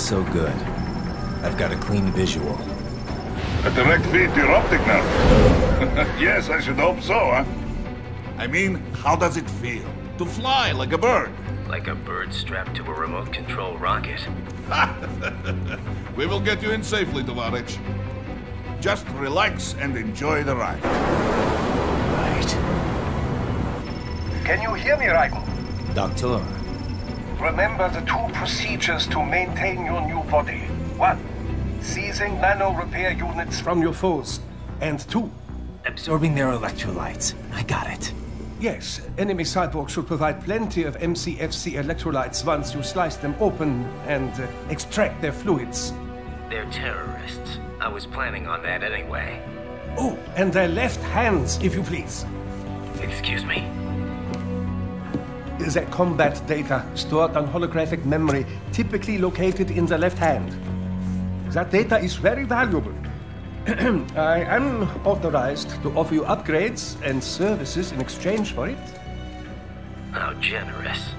so good. I've got a clean visual. A direct feed to your optic nerve. Yes, I should hope so, huh? I mean, how does it feel? To fly like a bird? Like a bird strapped to a remote control rocket. We will get you in safely, Tovarich. Just relax and enjoy the ride. Right. Can you hear me, Raiden? Doctor. Remember the 2 procedures to maintain your new body. 1. Seizing nano repair units from your foes. And 2. Absorbing their electrolytes. I got it. Yes, enemy cyborg should provide plenty of MCFC electrolytes once you slice them open and extract their fluids. They're terrorists. I was planning on that anyway. Oh, and their left hands, if you please. Excuse me? Their combat data stored on holographic memory, typically located in the left hand. That data is very valuable. I am authorized to offer you upgrades and services in exchange for it. How generous.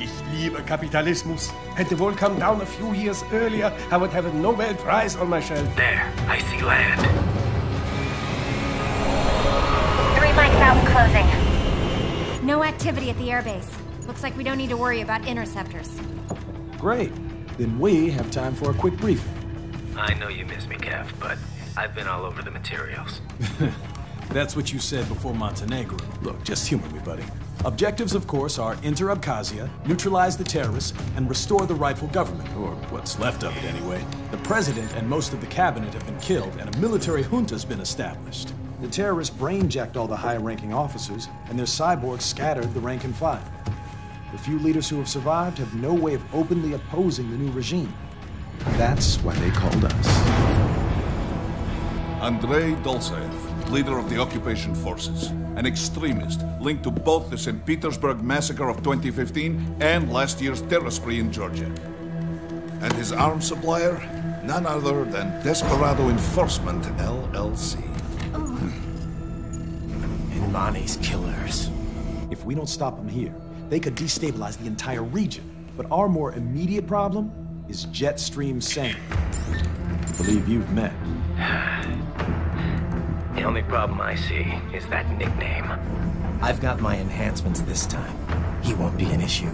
Ich liebe Kapitalismus. Had the wall come down a few years earlier, I would have a Nobel Prize on my shelf. There, I see land. 3 mics out and closing. No activity at the airbase. Looks like we don't need to worry about interceptors. Great. Then we have time for a quick briefing. I know you miss me, Kev, but I've been all over the materials. That's what you said before Montenegro. Look, just humor me, buddy. Objectives, of course, are enter Abkhazia, neutralize the terrorists, and restore the rightful government, or what's left of it anyway. The president and most of the cabinet have been killed, and a military junta's been established. The terrorists brain-jacked all the high-ranking officers, and their cyborgs scattered the rank and file. The few leaders who have survived have no way of openly opposing the new regime. That's why they called us. Andrei Dolzaev, leader of the occupation forces, an extremist linked to both the St. Petersburg massacre of 2015 and last year's terror spree in Georgia. And his arms supplier, none other than Desperado Enforcement, LLC. And Mani's killers. If we don't stop them here, they could destabilize the entire region. But our more immediate problem is Jetstream Sane. I believe you've met. The only problem I see is that nickname. I've got my enhancements this time. He won't be an issue.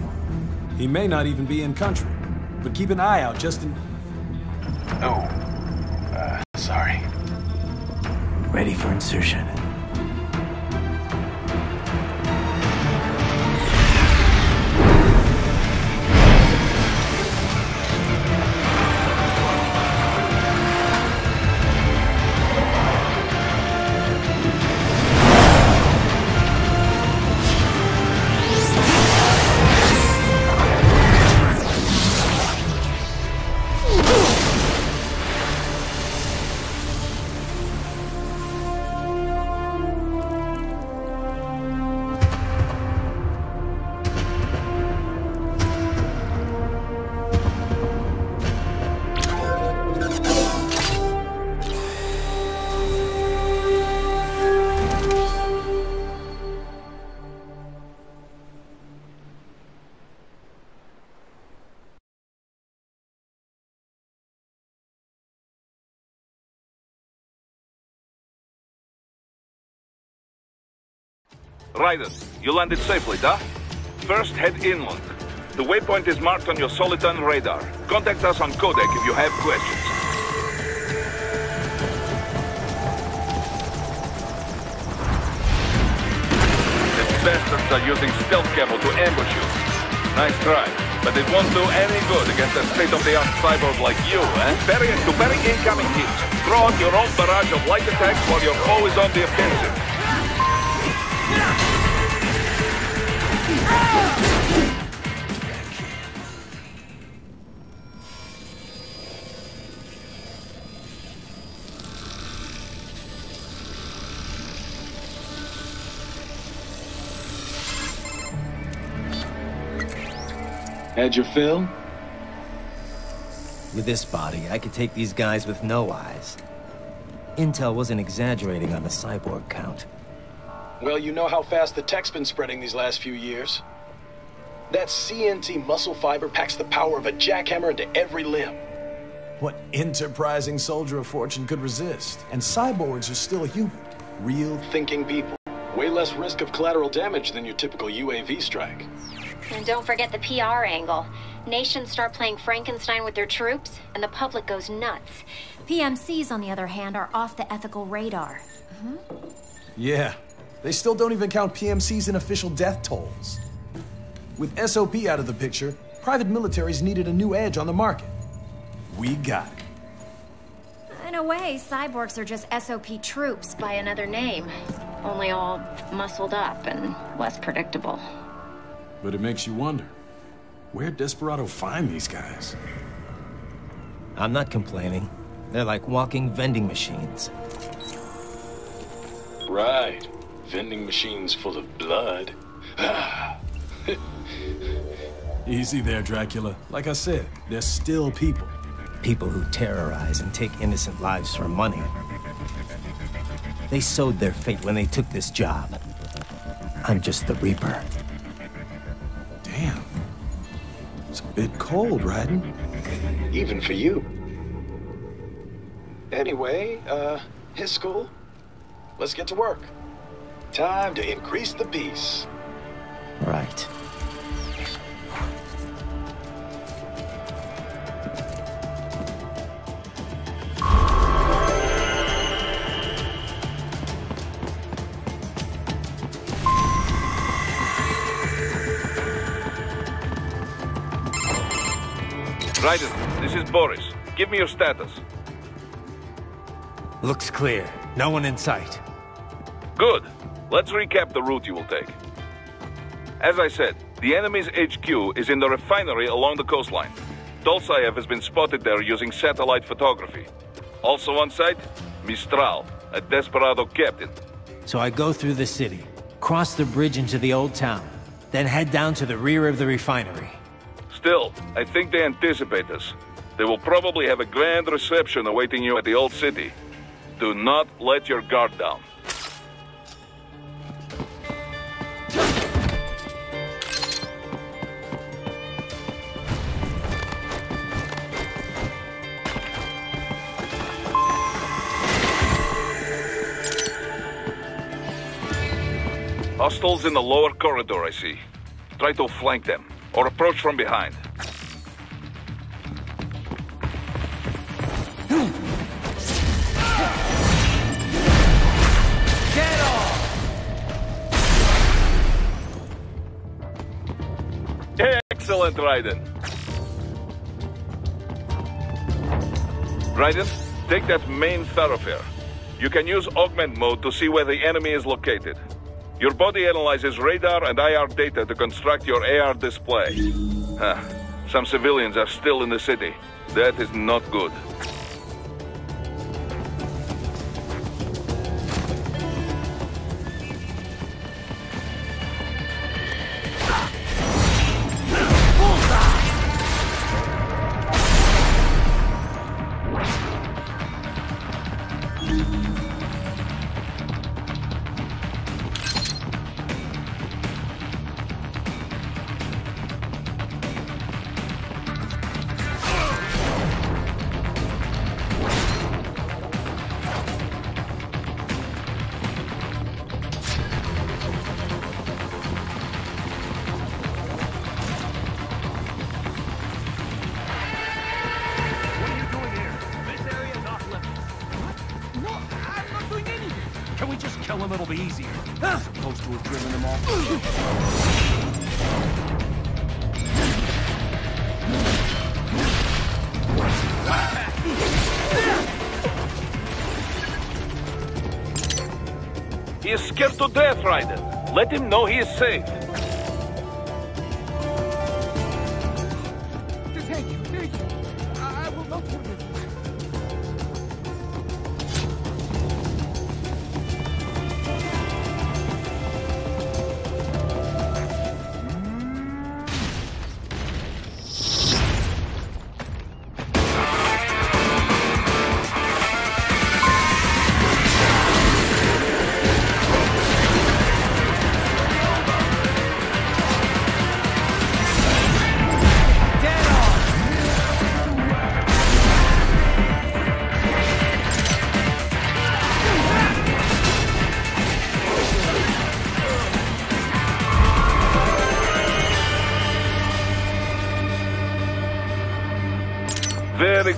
He may not even be in country. But keep an eye out just in... Sorry. Ready for insertion. Raiden, you landed safely, da? First, head inland. The waypoint is marked on your Soliton radar. Contact us on codec if you have questions. The bastards are using stealth camo to ambush you. Nice try, but it won't do any good against a state-of-the-art cyborg like you, eh? To bury incoming hits. Throw out your own barrage of light attacks while your foe is on the offensive. Had your fill? With this body, I could take these guys with no eyes. Intel wasn't exaggerating on the cyborg count. Well, you know how fast the tech's been spreading these last few years. That CNT muscle fiber packs the power of a jackhammer into every limb. What enterprising soldier of fortune could resist? And cyborgs are still human. Real Thinking people. Way less risk of collateral damage than your typical UAV strike. And don't forget the PR angle. Nations start playing Frankenstein with their troops, and the public goes nuts. PMCs, on the other hand, are off the ethical radar. Yeah, they still don't even count PMCs in official death tolls. With SOP out of the picture, private militaries needed a new edge on the market. We got it. In a way, cyborgs are just SOP troops by another name. Only all muscled up and less predictable. But it makes you wonder, where'd Desperado find these guys? I'm not complaining. They're like walking vending machines. Right. Vending machines full of blood. Easy there, Dracula. Like I said, they're still people. People who terrorize and take innocent lives for money. They sowed their fate when they took this job. I'm just the Reaper. Damn. It's a bit cold, Raiden. Even for you. Anyway, his school? Let's get to work. Time to increase the peace. Right. Raiden, this is Boris. Give me your status. Looks clear. No one in sight. Good. Let's recap the route you will take. As I said, the enemy's HQ is in the refinery along the coastline. Dolsaev has been spotted there using satellite photography. Also on site, Mistral, a Desperado captain. So I go through the city, cross the bridge into the old town, then head down to the rear of the refinery. Still, I think they anticipate us. They will probably have a grand reception awaiting you at the old city. Do not let your guard down. Hostiles in the lower corridor, I see. Try to flank them, or approach from behind. Get off! Excellent, Raiden. Raiden, take that main thoroughfare. You can use augment mode to see where the enemy is located. Your body analyzes radar and IR data to construct your AR display. Some civilians are still in the city. That is not good. Kill him, it'll be easier. As opposed to have driven them off. He is scared to death, Raiden. Let him know he is safe. Thank you. I will not forget.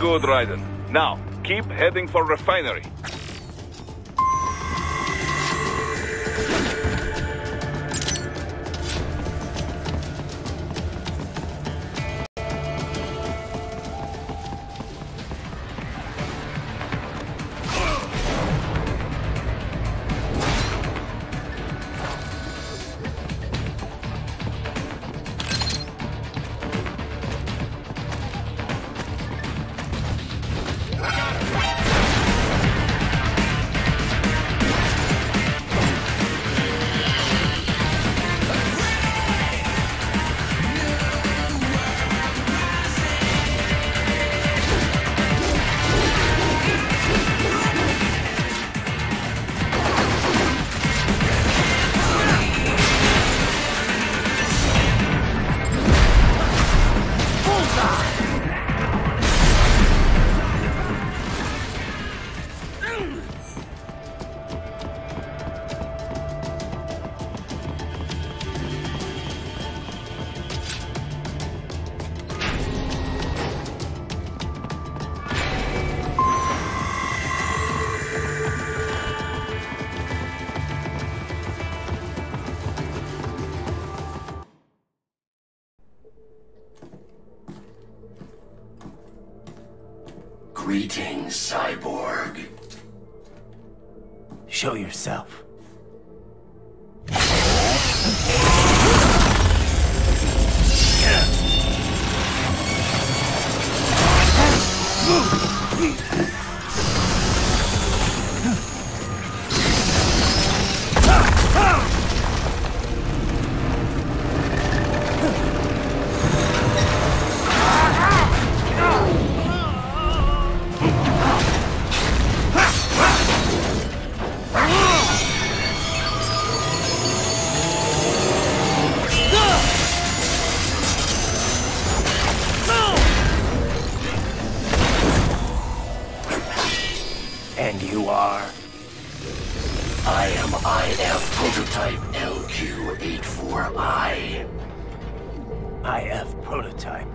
good, Raiden. Now, keep heading for refinery. Greetings, cyborg. Show yourself. And you are? I am IF prototype LQ84I. IF prototype.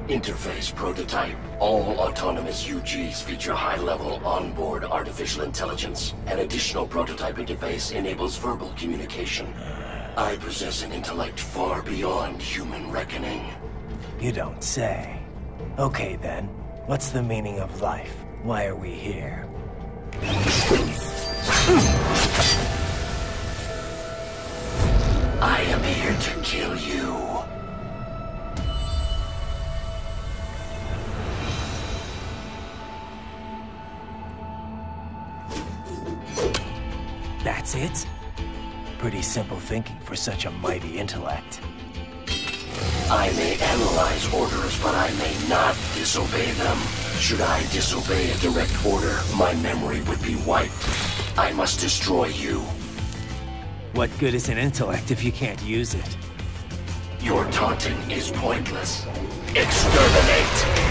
Interface prototype. All autonomous UGs feature high-level onboard artificial intelligence. An additional prototype interface enables verbal communication. I possess an intellect far beyond human reckoning. You don't say. Okay then, what's the meaning of life? Why are we here? I am here to kill you. That's it? Pretty simple thinking for such a mighty intellect. I may analyze orders, but I may not disobey them. Should I disobey a direct order, my memory would be wiped. I must destroy you. What good is an intellect if you can't use it? Your taunting is pointless. Exterminate!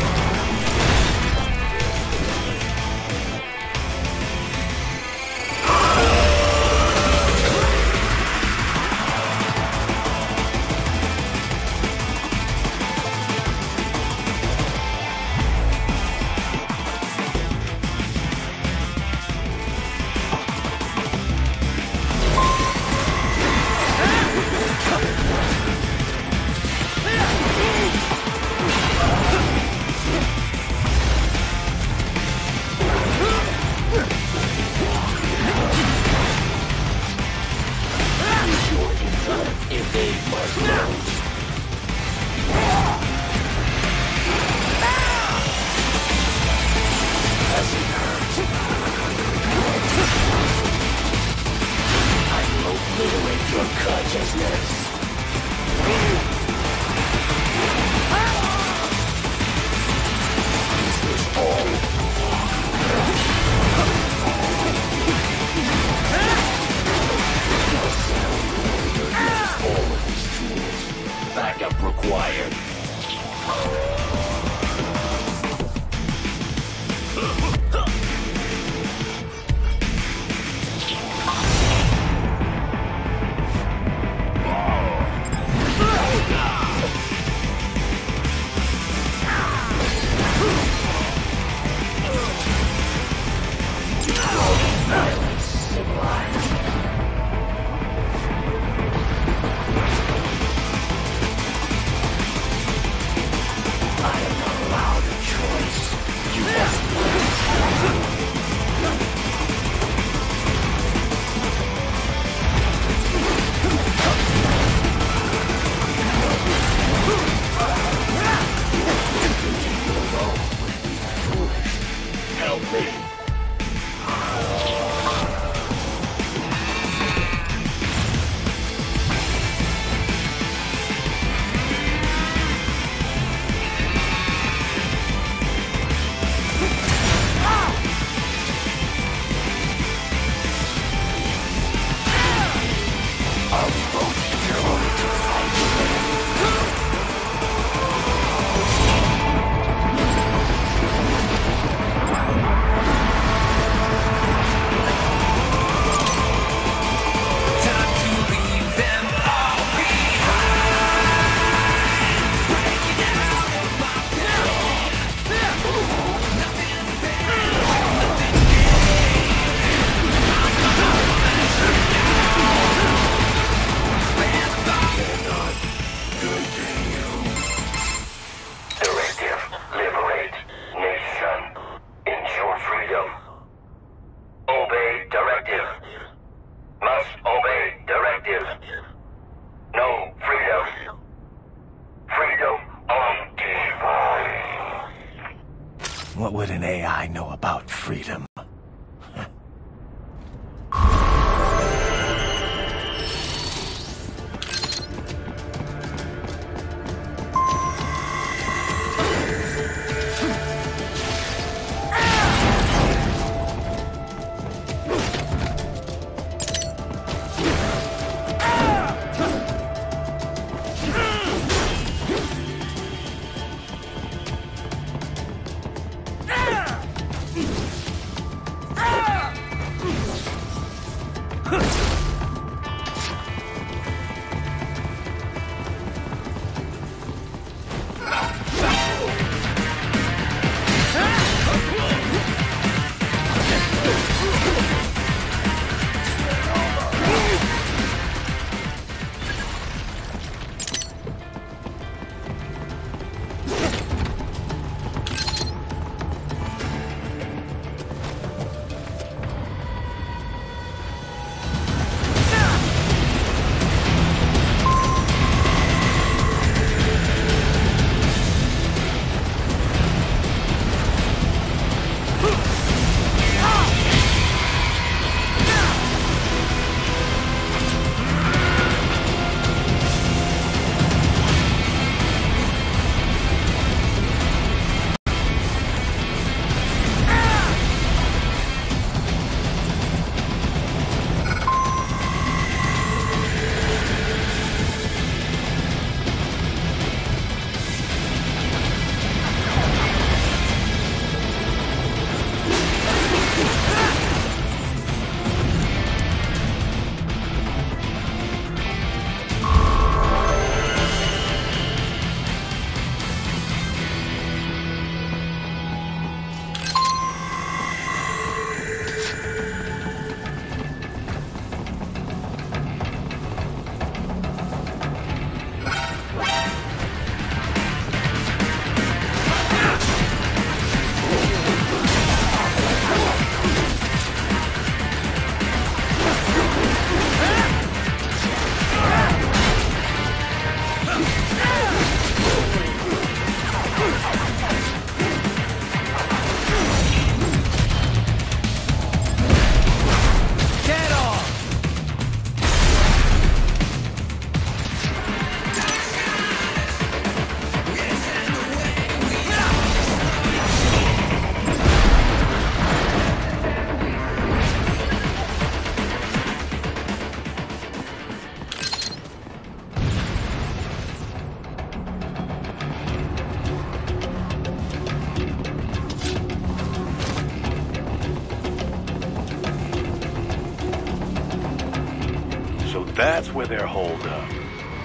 That's where they're holed up.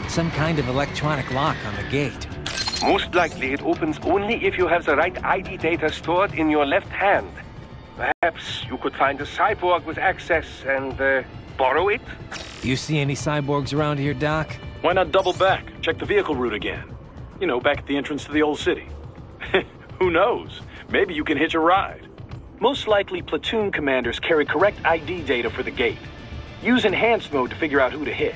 Some kind of electronic lock on the gate. Most likely it opens only if you have the right ID data stored in your left hand. Perhaps you could find a cyborg with access and borrow it? You see any cyborgs around here, Doc? Why not double back? Check the vehicle route again. You know, back at the entrance to the old city. Who knows? Maybe you can hitch a ride. Most likely platoon commanders carry correct ID data for the gate. Use enhanced mode to figure out who to hit.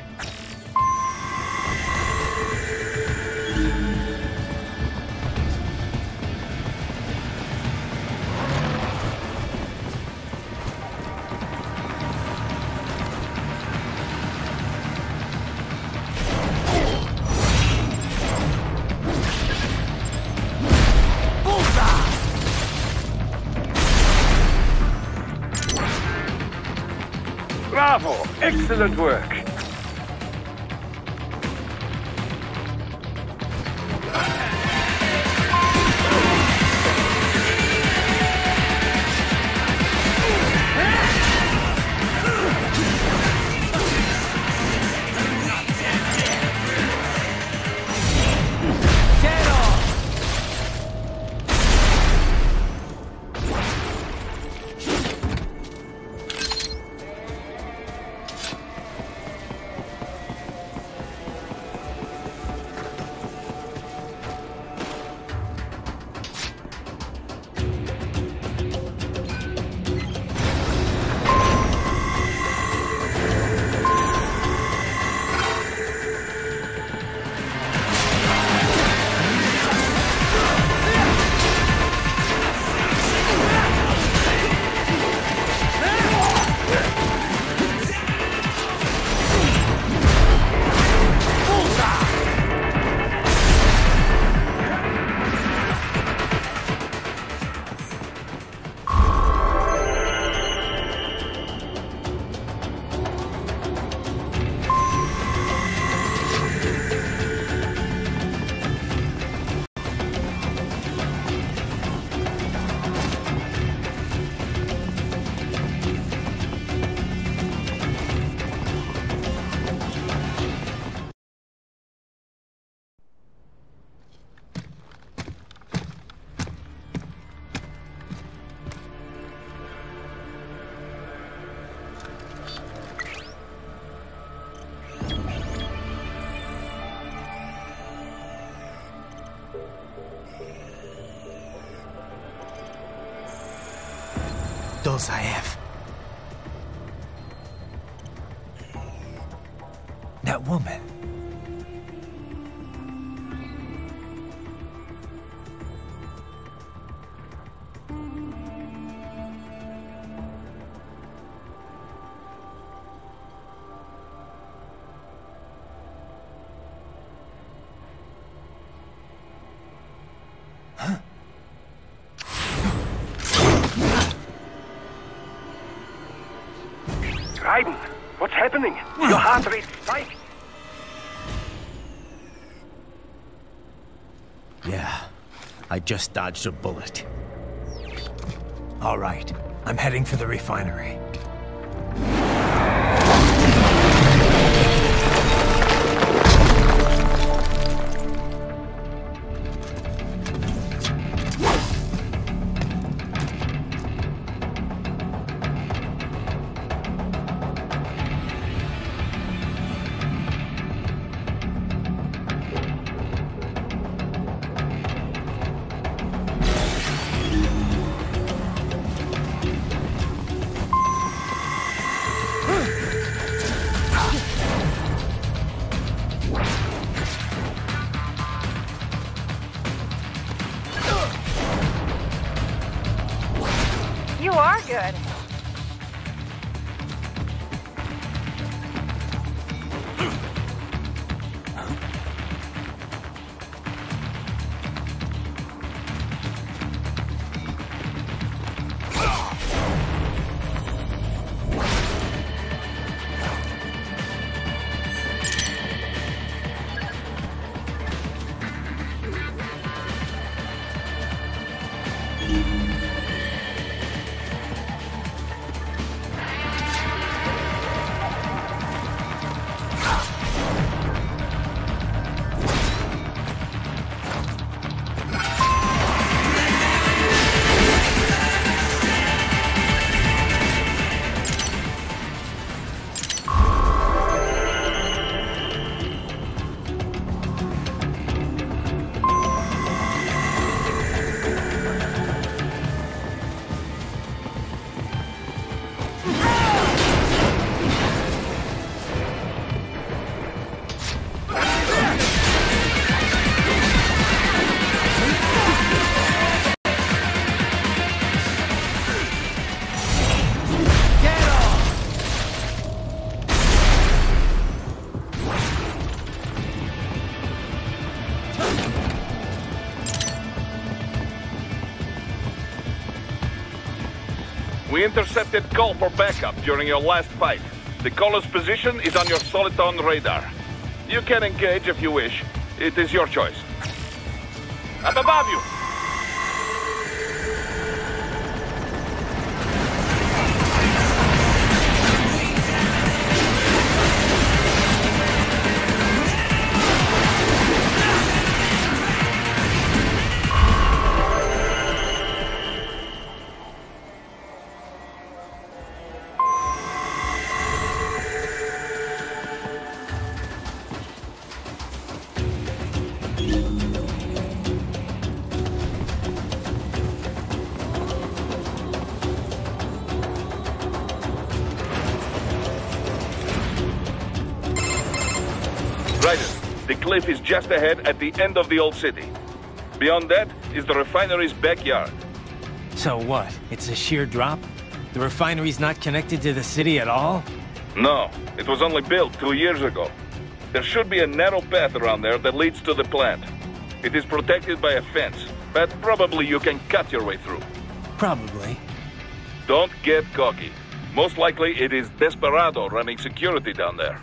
Bravo! Excellent work! Those I have. That woman. Raiden, what's happening? Your heart rate spiked. Yeah, I just dodged a bullet. All right, I'm heading for the refinery. We intercepted call for backup during your last fight. The caller's position is on your soliton radar. You can engage if you wish. It is your choice. Up above you! Raiden, the cliff is just ahead at the end of the old city. Beyond that is the refinery's backyard. So what? It's a sheer drop? The refinery's not connected to the city at all? No, it was only built 2 years ago. There should be a narrow path around there that leads to the plant. It is protected by a fence, but probably you can cut your way through. Probably. Don't get cocky. Most likely it is Desperados running security down there.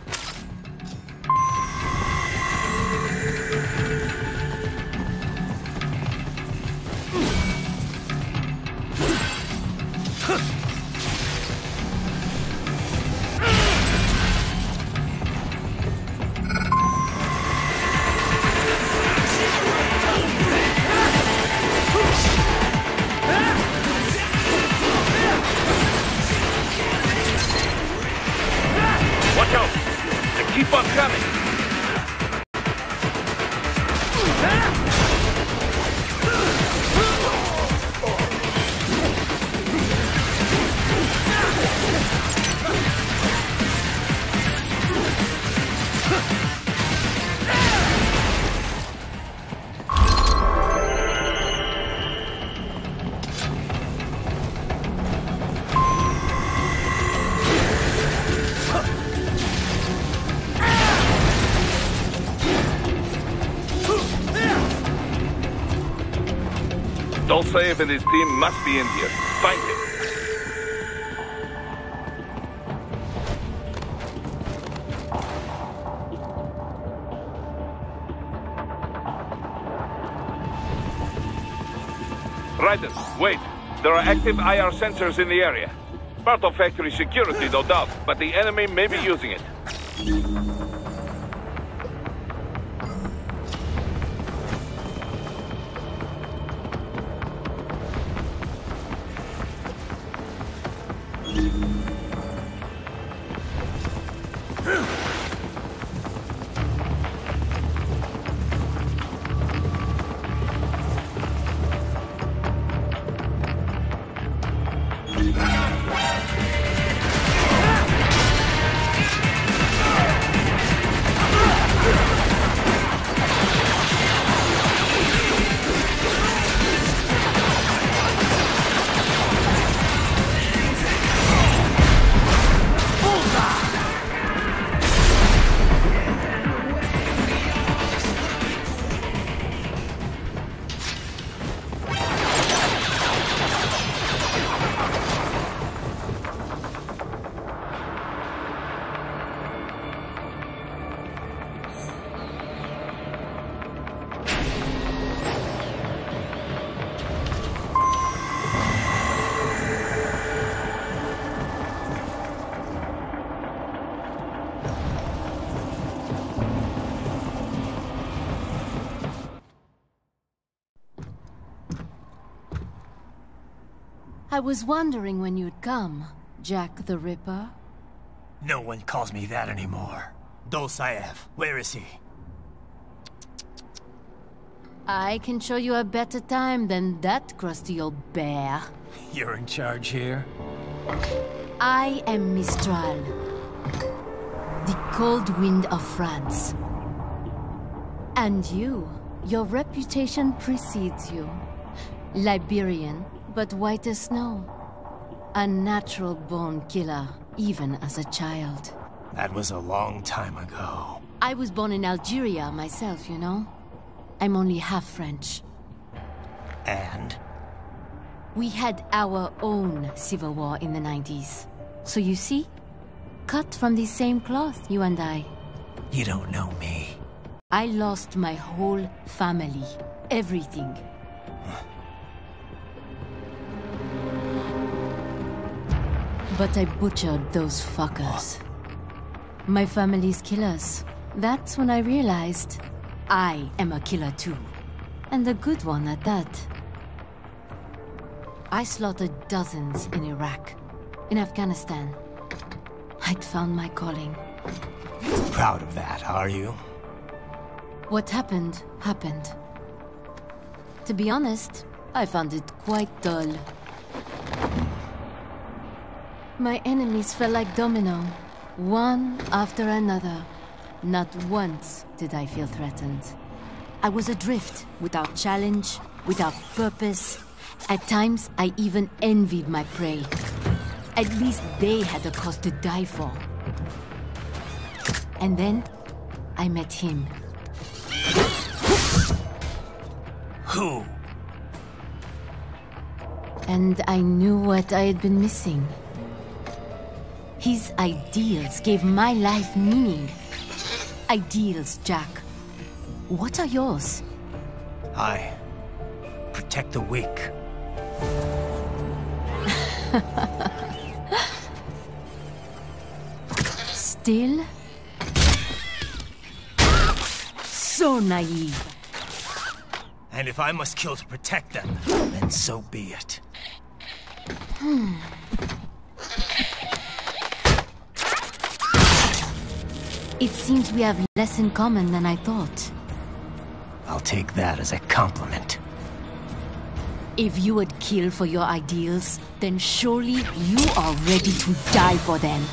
Watch out! They keep on coming! Dolcev and his team must be in here. Find him. Raiden, wait. There are active IR sensors in the area. Part of factory security, no doubt, but the enemy may be using it. I was wondering when you'd come, Jack the Ripper. No one calls me that anymore. Dolcev, where is he? I can show you a better time than that crusty old bear. You're in charge here? I am Mistral, the cold wind of France. And your reputation precedes you. Liberian, but white as snow. A natural born killer, even as a child. That was a long time ago. I was born in Algeria myself, you know. I'm only half French. And? We had our own civil war in the 90s. So you see? Cut from the same cloth, you and I. You don't know me. I lost my whole family. Everything. But I butchered those fuckers. My family's killers. That's when I realized I am a killer too. And a good one at that. I slaughtered dozens in Iraq, in Afghanistan. I'd found my calling. Proud of that, are you? What happened, happened. To be honest, I found it quite dull. My enemies fell like domino, one after another. Not once did I feel threatened. I was adrift, without challenge, without purpose. At times, I even envied my prey. At least they had a cause to die for. And then, I met him. Who? And I knew what I had been missing. His ideals gave my life meaning. Ideals, Jack. What are yours? I protect the weak. Still? So naive. And if I must kill to protect them, then so be it. It seems we have less in common than I thought. I'll take that as a compliment. If you would kill for your ideals, then surely you are ready to die for them.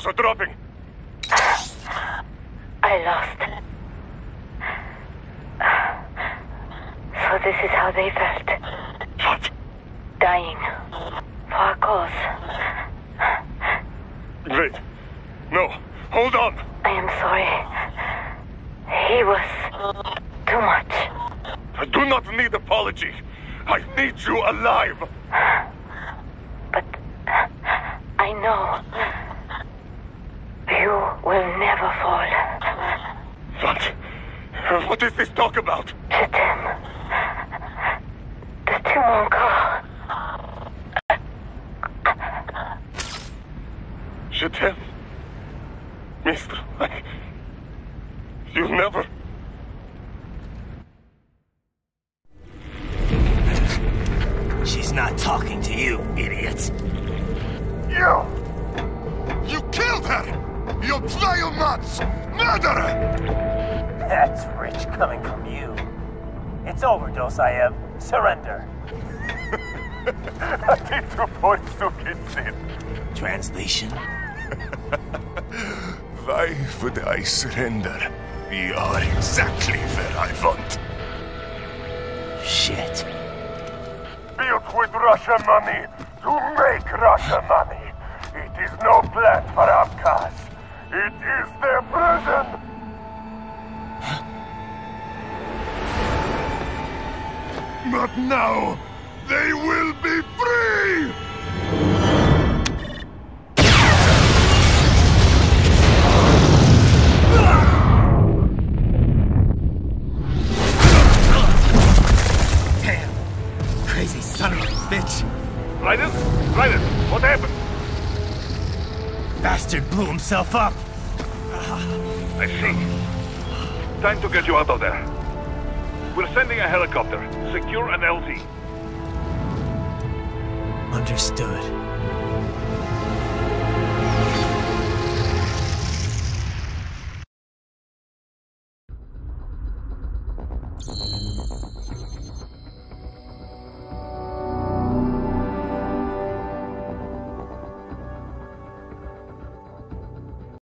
Are dropping. I lost. So this is how they felt. What? Dying. For a cause. Wait. No. Hold on. I am sorry. He was too much. I do not need apology. I need you alive. But I know. You will never fall. What? What is this talk about? Je t'aime. De tout mon corps. Je t'aime. Mister, you'll never... She's not talking to you, idiot. You killed her! You vile nuts! Murderer! That's rich coming from you. It's overdose, I have. Surrender. Translation? Why would I surrender? We are exactly where I want. Shit. Built with Russian money to make Russian money. It is no plan for outcasts. It is their prison. But now, they will be free! Damn! Crazy son of a bitch! Raiden? Raiden, what happened? Bastard blew himself up! I see. Time to get you out of there. We're sending a helicopter. Secure an LZ. Understood.